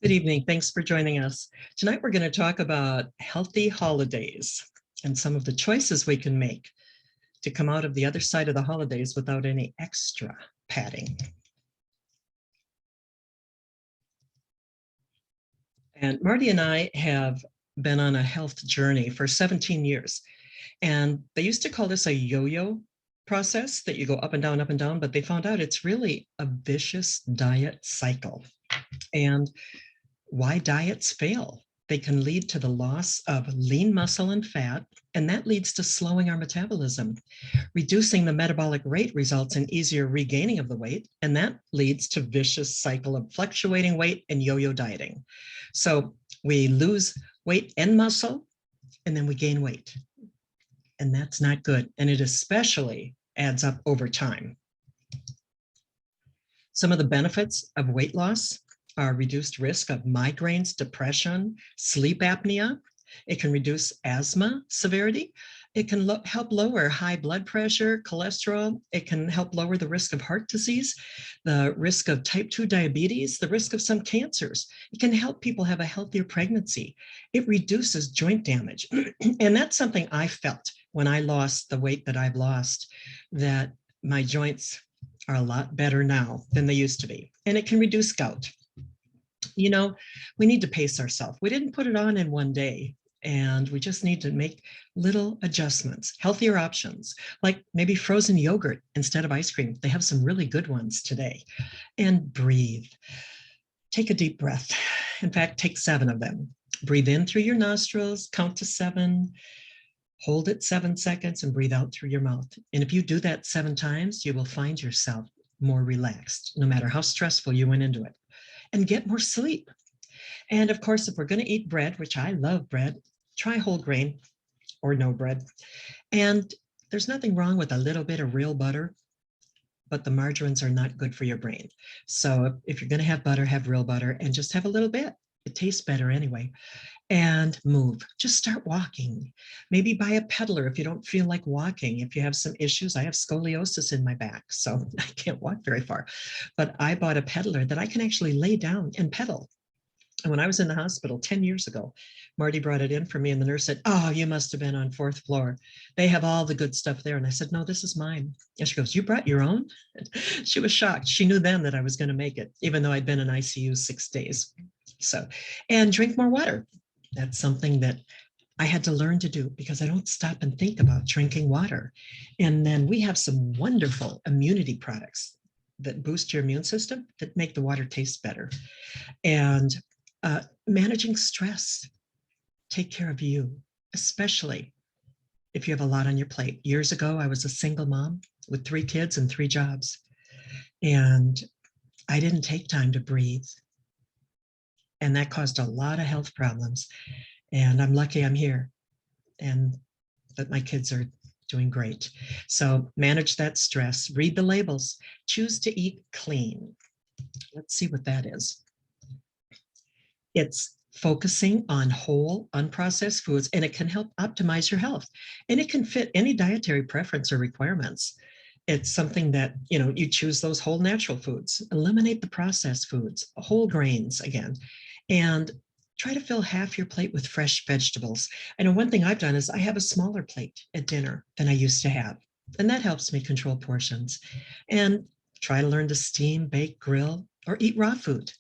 Good evening. Thanks for joining us. Tonight, we're going to talk about healthy holidays and some of the choices we can make to come out of the other side of the holidays without any extra padding. And Marty and I have been on a health journey for 17 years. And they used to call this a yo-yo process that you go up and down, but they found out it's really a vicious diet cycle. And why diets fail. They can lead to the loss of lean muscle and fat, and that leads to slowing our metabolism. Reducing the metabolic rate results in easier regaining of the weight, and that leads to vicious cycle of fluctuating weight and yo-yo dieting. So we lose weight and muscle, and then we gain weight. And that's not good, and it especially adds up over time. Some of the benefits of weight loss are reduced risk of migraines, depression, sleep apnea. It can reduce asthma severity. It can help lower high blood pressure, cholesterol. It can help lower the risk of heart disease, the risk of type 2 diabetes, the risk of some cancers. It can help people have a healthier pregnancy. It reduces joint damage. And that's something I felt when I lost the weight that I've lost, that my joints are a lot better now than they used to be. And it can reduce gout. You know, we need to pace ourselves. We didn't put it on in one day, and we just need to make little adjustments, healthier options, like maybe frozen yogurt instead of ice cream. They have some really good ones today. And breathe. Take a deep breath. In fact, take 7 of them. Breathe in through your nostrils, count to 7, hold it 7 seconds, and breathe out through your mouth. And if you do that 7 times, you will find yourself more relaxed, no matter how stressful you went into it. And get more sleep. And of course, if we're going to eat bread, which I love bread, try whole grain or no bread. And there's nothing wrong with a little bit of real butter, but the margarines are not good for your brain. So if you're going to have butter, have real butter and just have a little bit. It tastes better anyway. And move. Just start walking. Maybe buy a peddler if you don't feel like walking. If you have some issues, I have scoliosis in my back, so I can't walk very far. But I bought a peddler that I can actually lay down and pedal. And when I was in the hospital 10 years ago, Marty brought it in for me, and the nurse said, "Oh, you must have been on 4th floor. They have all the good stuff there." And I said, "No, this is mine." And she goes, "You brought your own?" And she was shocked. She knew then that I was going to make it, even though I'd been in ICU 6 days. So, and drink more water. That's something that I had to learn to do because I don't stop and think about drinking water. And then we have some wonderful immunity products that boost your immune system that make the water taste better. And managing stress, take care of you, especially if you have a lot on your plate. Years ago, I was a single mom with 3 kids and 3 jobs. And I didn't take time to breathe. And that caused a lot of health problems. And I'm lucky I'm here and that my kids are doing great. So manage that stress, read the labels, choose to eat clean. Let's see what that is. It's focusing on whole, unprocessed foods, and it can help optimize your health. And it can fit any dietary preference or requirements. It's something that, you choose those whole natural foods, eliminate the processed foods, whole grains again, and try to fill half your plate with fresh vegetables. I know one thing I've done is I have a smaller plate at dinner than I used to have, and that helps me control portions. And try to learn to steam, bake, grill, or eat raw food,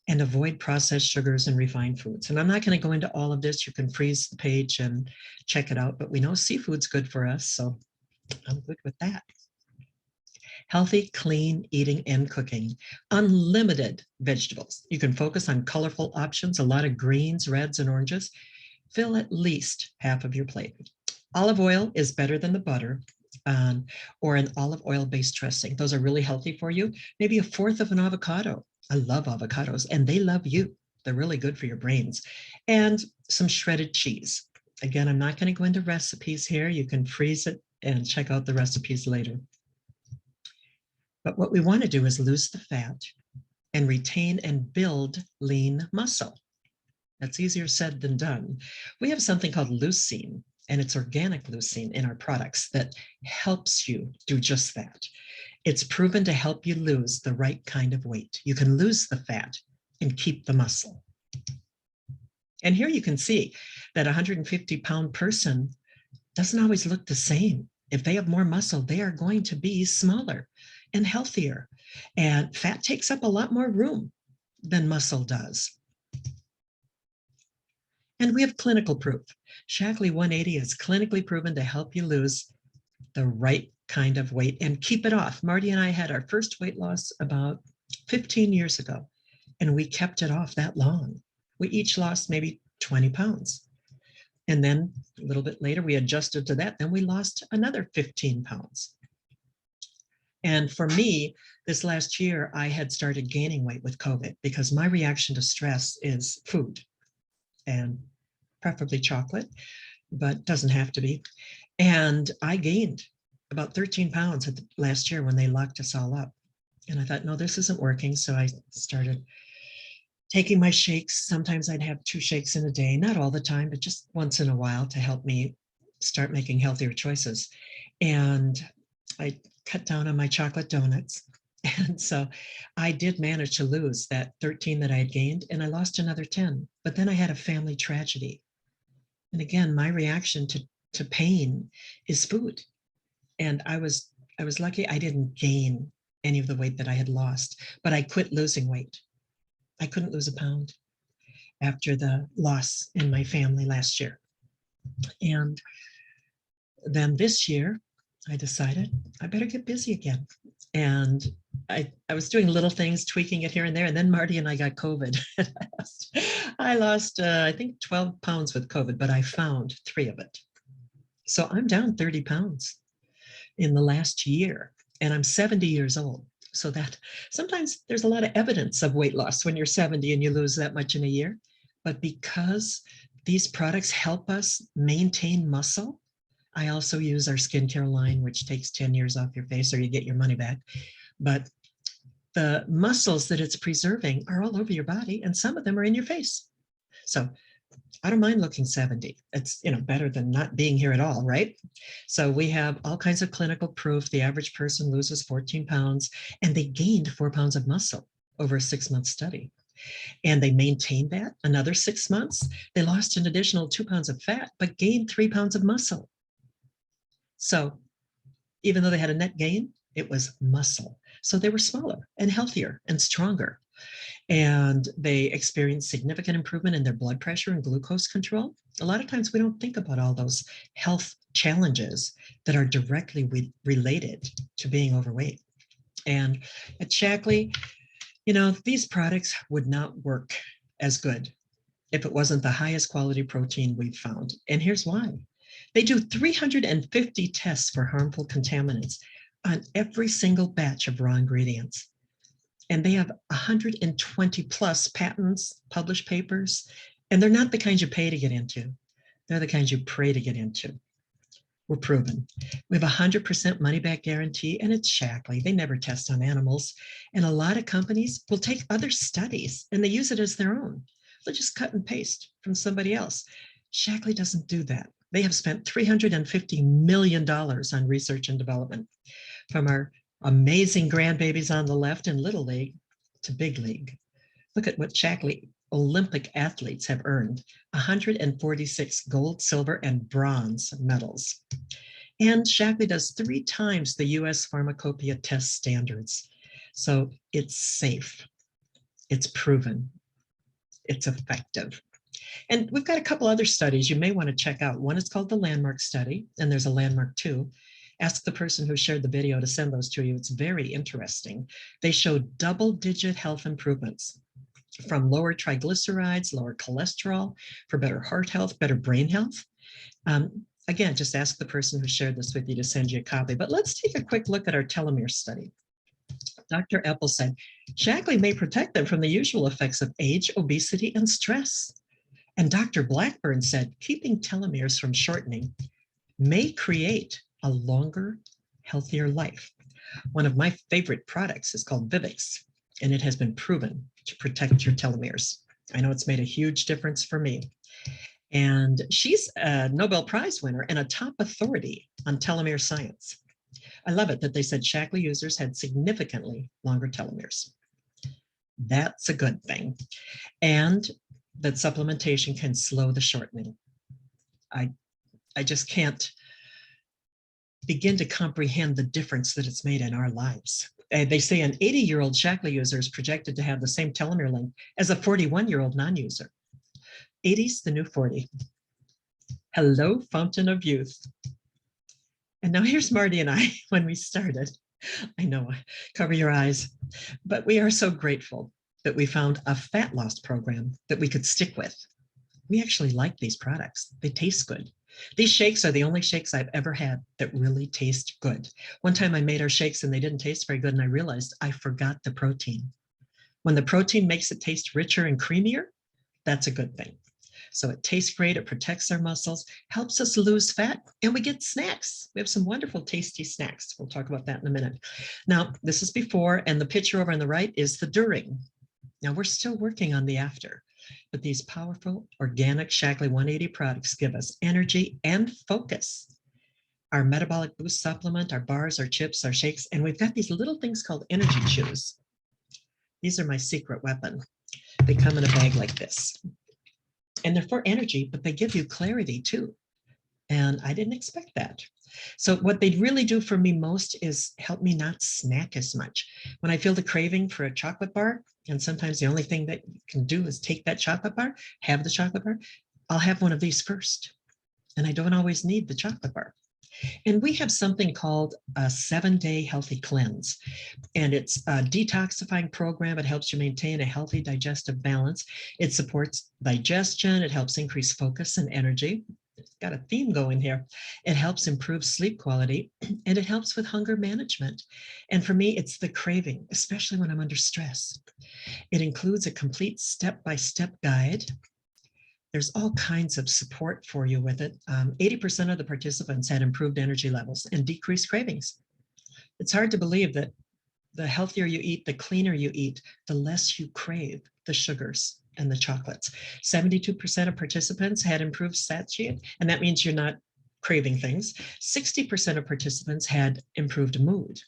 and avoid processed sugars and refined foods. And I'm not going to go into all of this. You can freeze the page and check it out, but we know seafood's good for us, so I'm good with that. Healthy, clean eating and cooking. Unlimited vegetables. You can focus on colorful options, a lot of greens, reds, and oranges. Fill at least half of your plate. Olive oil is better than the butter, or an olive oil-based dressing. Those are really healthy for you. Maybe a 1/4 of an avocado. I love avocados, and they love you. They're really good for your brains. And some shredded cheese. Again, I'm not going to go into recipes here. You can freeze it and check out the recipes later. But what we want to do is lose the fat and retain and build lean muscle. That's easier said than done. We have something called leucine, and it's organic leucine in our products that helps you do just that. It's proven to help you lose the right kind of weight. You can lose the fat and keep the muscle. And here you can see that a 150-pound person doesn't always look the same. If they have more muscle, they are going to be smaller and healthier. And fat takes up a lot more room than muscle does. And we have clinical proof. Shaklee 180 is clinically proven to help you lose the right kind of weight and keep it off. Marty and I had our first weight loss about 15 years ago, and we kept it off that long. We each lost maybe 20 pounds. And then a little bit later, we adjusted to that. Then we lost another 15 pounds. And for me, this last year, I had started gaining weight with COVID because my reaction to stress is food, and preferably chocolate, but doesn't have to be. And I gained about 13 pounds last year when they locked us all up. And I thought, no, this isn't working. So I started taking my shakes. Sometimes I'd have 2 shakes in a day, not all the time, but just once in a while to help me start making healthier choices. And I cut down on my chocolate donuts. And so I did manage to lose that 13 that I had gained, and I lost another 10. But then I had a family tragedy. And again, my reaction to pain is food. And I was lucky I didn't gain any of the weight that I had lost, but I quit losing weight. I couldn't lose a pound after the loss in my family last year. And then this year, I decided I better get busy again. And I was doing little things, tweaking it here and there. And then Marty and I got COVID. I lost, I think, 12 pounds with COVID, but I found 3 of it. So I'm down 30 pounds in the last year, and I'm 70 years old. So that sometimes there's a lot of evidence of weight loss when you're 70 and you lose that much in a year. But because these products help us maintain muscle, I also use our skincare line, which takes 10 years off your face or you get your money back. But the muscles that it's preserving are all over your body, and some of them are in your face. So I don't mind looking 70. It's, better than not being here at all, right? So we have all kinds of clinical proof. The average person loses 14 pounds, and they gained 4 pounds of muscle over a 6-month study. And they maintained that another 6 months. They lost an additional 2 pounds of fat, but gained 3 pounds of muscle. So even though they had a net gain, it was muscle. So they were smaller and healthier and stronger. And they experienced significant improvement in their blood pressure and glucose control. A lot of times we don't think about all those health challenges that are directly related to being overweight. And at Shaklee, these products would not work as good if it wasn't the highest quality protein we've found. And here's why. They do 350 tests for harmful contaminants on every single batch of raw ingredients. And they have 120 plus patents, published papers, and they're not the kinds you pay to get into. They're the kinds you pray to get into. We're proven. We have 100% money back guarantee, and it's Shaklee. They never test on animals. And a lot of companies will take other studies and they use it as their own. They'll just cut and paste from somebody else. Shaklee doesn't do that. They have spent $350 million on research and development, from our amazing grandbabies on the left in Little League to Big League. Look at what Shaklee Olympic athletes have earned: 146 gold, silver, and bronze medals. And Shaklee does 3 times the US pharmacopoeia test standards. So it's safe, it's proven, it's effective. And we've got a couple other studies you may want to check out. One is called the Landmark Study, and there's a Landmark 2. Ask the person who shared the video to send those to you. It's very interesting. They show double-digit health improvements, from lower triglycerides, lower cholesterol, for better heart health, better brain health. Again, just ask the person who shared this with you to send you a copy. But let's take a quick look at our telomere study. Dr. Eppel said, Shaklee may protect them from the usual effects of age, obesity, and stress. And Dr. Blackburn said, keeping telomeres from shortening may create a longer, healthier life. One of my favorite products is called Vivix, and it has been proven to protect your telomeres. I know it's made a huge difference for me. And she's a Nobel Prize winner and a top authority on telomere science. I love it that they said Shaklee users had significantly longer telomeres. That's a good thing. And that supplementation can slow the shortening. I just can't begin to comprehend the difference that it's made in our lives. They say an 80-year-old Shaklee user is projected to have the same telomere length as a 41-year-old non-user. 80's the new 40. Hello, fountain of youth. And now here's Marty and I when we started. I know, cover your eyes. But we are so grateful that we found a fat loss program that we could stick with. We actually like these products. They taste good. These shakes are the only shakes I've ever had that really taste good. One time I made our shakes and they didn't taste very good, and I realized I forgot the protein. When the protein makes it taste richer and creamier, that's a good thing. So it tastes great, it protects our muscles, helps us lose fat, and we get snacks. We have some wonderful, tasty snacks. We'll talk about that in a minute. Now, this is before, and the picture over on the right is the during. Now, we're still working on the after, but these powerful organic Shaklee 180 products give us energy and focus. Our metabolic boost supplement, our bars, our chips, our shakes, and we've got these little things called energy chews. These are my secret weapon. They come in a bag like this. And they're for energy, but they give you clarity too. And I didn't expect that. So what they really do for me most is help me not snack as much. When I feel the craving for a chocolate bar, and sometimes the only thing that you can do is take that chocolate bar, have the chocolate bar, I'll have one of these first. And I don't always need the chocolate bar. And we have something called a 7-day healthy cleanse. And it's a detoxifying program. It helps you maintain a healthy digestive balance. It supports digestion. It helps increase focus and energy. It's got a theme going here. It helps improve sleep quality, and it helps with hunger management. And for me, it's the craving, especially when I'm under stress. It includes a complete step-by-step guide. There's all kinds of support for you with it. 80% of the participants had improved energy levels and decreased cravings. It's hard to believe that the healthier you eat, the cleaner you eat, the less you crave the sugars and the chocolates. 72% of participants had improved satiety, and that means you're not craving things. 60% of participants had improved mood.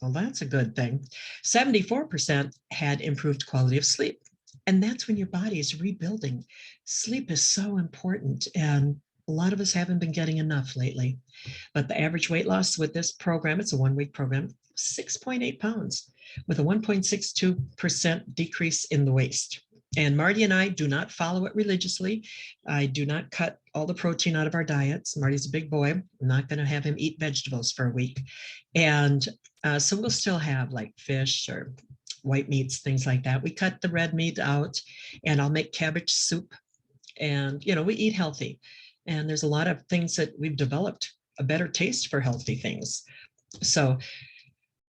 Well, that's a good thing. 74% had improved quality of sleep. And that's when your body is rebuilding. Sleep is so important, and a lot of us haven't been getting enough lately. But the average weight loss with this program, it's a 1-week program, 6.8 pounds with a 1.62% decrease in the waist. And Marty and I do not follow it religiously. I do not cut all the protein out of our diets. Marty's a big boy. I'm not going to have him eat vegetables for a week. And so we'll still have like fish or white meats, things like that. We cut the red meat out, and I'll make cabbage soup. And, you know, we eat healthy. And there's a lot of things that we've developed a better taste for healthy things. So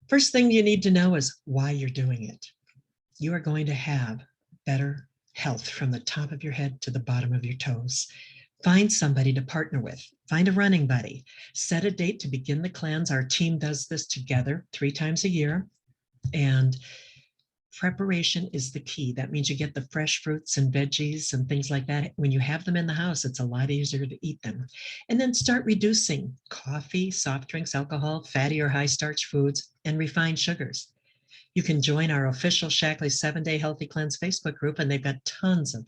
first thing you need to know is why you're doing it. You are going to have better health from the top of your head to the bottom of your toes. Find somebody to partner with. Find a running buddy. Set a date to begin the cleanse. Our team does this together 3 times a year. And preparation is the key. That means you get the fresh fruits and veggies and things like that. When you have them in the house, it's a lot easier to eat them. And then start reducing coffee, soft drinks, alcohol, fatty or high starch foods, and refined sugars. You can join our official Shaklee 7-Day Healthy Cleanse Facebook group, and they've got tons of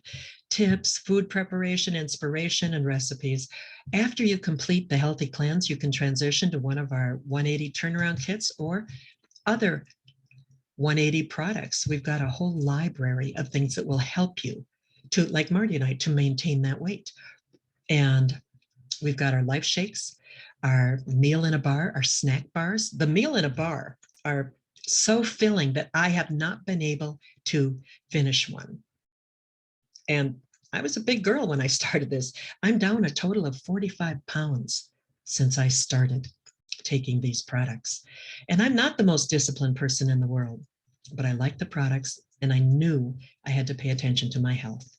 tips, food preparation, inspiration, and recipes. After you complete the healthy cleanse, you can transition to one of our 180 turnaround kits or other 180 products. We've got a whole library of things that will help you to, like Marty and I, to maintain that weight. And we've got our life shakes, our meal in a bar, our snack bars. The meal in a bar are so filling that I have not been able to finish one. And I was a big girl when I started this. I'm down a total of 45 pounds since I started taking these products. And I'm not the most disciplined person in the world, but I like the products, and I knew I had to pay attention to my health.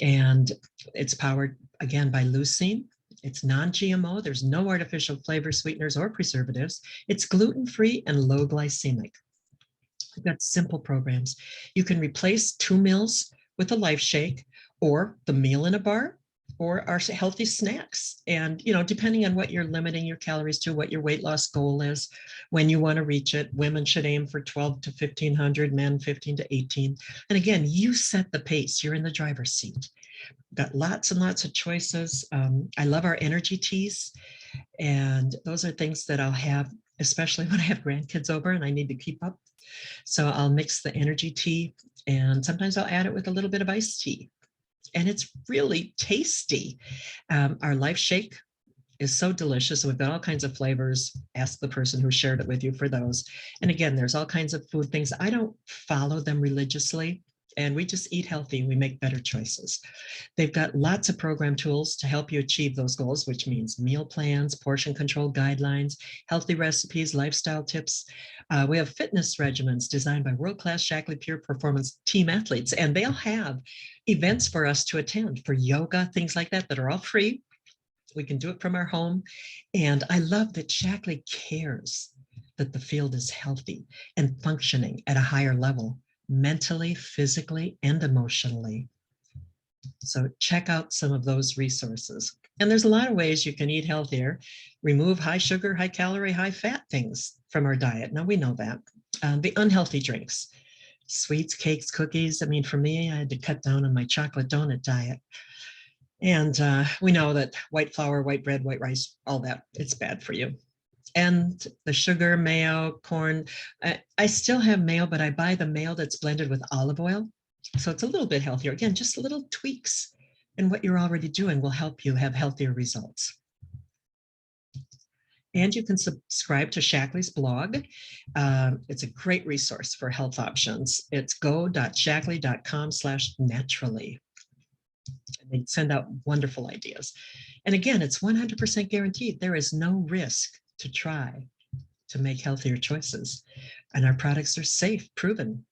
And it's powered, again, by leucine. It's non-GMO. There's no artificial flavor, sweeteners, or preservatives. It's gluten-free and low glycemic. We've got simple programs. You can replace 2 meals with a life shake, or the meal in a bar, or our healthy snacks. And, depending on what you're limiting your calories to, what your weight loss goal is, when you want to reach it, women should aim for 12 to 1500, men 15 to 18. And again, you set the pace. You're in the driver's seat. Got lots and lots of choices. I love our energy teas. And those are things that I'll have, especially when I have grandkids over and I need to keep up. So I'll mix the energy tea, and sometimes I'll add it with a little bit of iced tea. And it's really tasty. Our Life Shake is so delicious. We've got all kinds of flavors. Ask the person who shared it with you for those. And again, there's all kinds of food things. I don't follow them religiously, and we just eat healthy. We make better choices. They've got lots of program tools to help you achieve those goals, which means meal plans, portion control guidelines, healthy recipes, lifestyle tips. We have fitness regimens designed by world-class Shaklee Pure Performance team athletes, and they'll have events for us to attend for yoga, things like that are all free. We can do it from our home. And I love that Shaklee cares that the field is healthy and functioning at a higher level, mentally, physically, and emotionally. So check out some of those resources. And there's a lot of ways you can eat healthier, remove high sugar, high calorie, high fat things from our diet. Now we know that. The unhealthy drinks, sweets, cakes, cookies. I mean, for me, I had to cut down on my chocolate donut diet. And we know that white flour, white bread, white rice, all that, it's bad for you. And the sugar, mayo, corn. I still have mayo, but I buy the mayo that's blended with olive oil. So it's a little bit healthier. Again, just little tweaks in what you're already doing will help you have healthier results. And you can subscribe to Shaklee's blog. It's a great resource for health options. It's go.shaklee.com/naturally. They send out wonderful ideas. And again, it's 100% guaranteed. There is no risk to try to make healthier choices. And our products are safe, proven.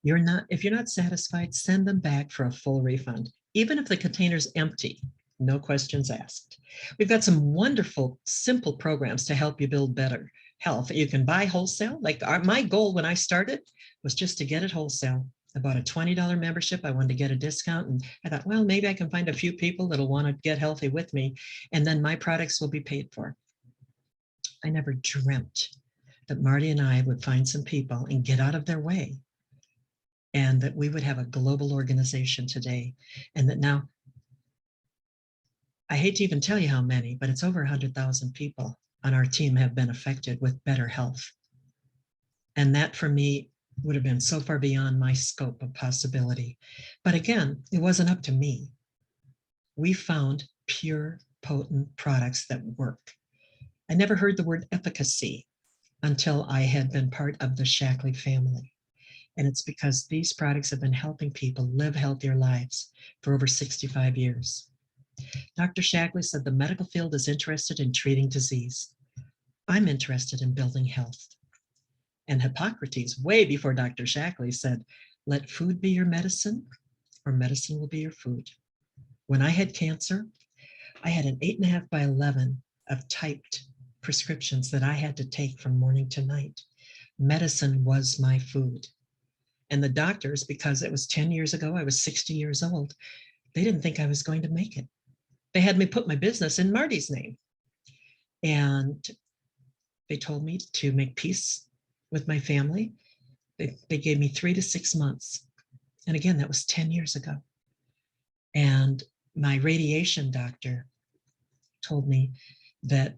If you're not satisfied, send them back for a full refund, even if the container's empty, no questions asked. We've got some wonderful, simple programs to help you build better health. You can buy wholesale. Like my goal when I started was just to get it wholesale. I bought a $20 membership. I wanted to get a discount. And I thought, well, maybe I can find a few people that'll want to get healthy with me. And then my products will be paid for. I never dreamt that Marty and I would find some people and get out of their way, and that we would have a global organization today. And that now, I hate to even tell you how many, but it's over 100,000 people on our team have been affected with better health. And that for me would have been so far beyond my scope of possibility. But again, it wasn't up to me. We found pure, potent products that work. I never heard the word efficacy until I had been part of the Shaklee family. And it's because these products have been helping people live healthier lives for over 65 years. Dr. Shaklee said the medical field is interested in treating disease. I'm interested in building health. And Hippocrates, way before Dr. Shaklee, said, let food be your medicine, or medicine will be your food. When I had cancer, I had an 8.5 by 11 of typed prescriptions that I had to take from morning to night. Medicine was my food. And the doctors, because it was 10 years ago, I was 60 years old, they didn't think I was going to make it. They had me put my business in Marty's name. And they told me to make peace with my family. They gave me 3 to 6 months. And again, that was 10 years ago. And my radiation doctor told me that,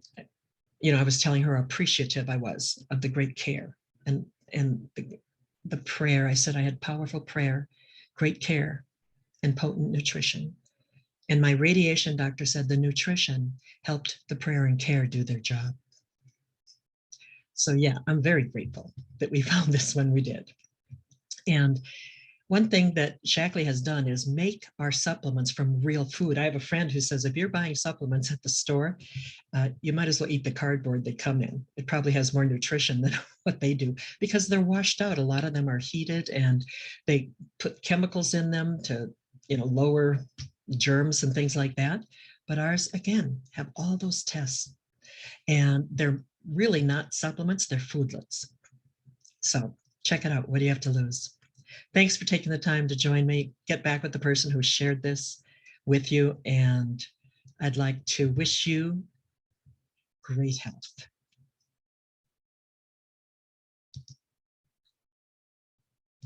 I was telling her how appreciative I was of the great care and the prayer. I said I had powerful prayer, great care, and potent nutrition. And my radiation doctor said the nutrition helped the prayer and care do their job. So yeah, I'm very grateful that we found this when we did. And one thing that Shaklee has done is make our supplements from real food. I have a friend who says, if you're buying supplements at the store, you might as well eat the cardboard they come in. It probably has more nutrition than what they do because they're washed out. A lot of them are heated and they put chemicals in them to, lower germs and things like that. But ours, again, have all those tests. And they're really not supplements, they're foodlets. So check it out. What do you have to lose? Thanks for taking the time to join me. Get back with the person who shared this. with you, and I'd like to wish you great health.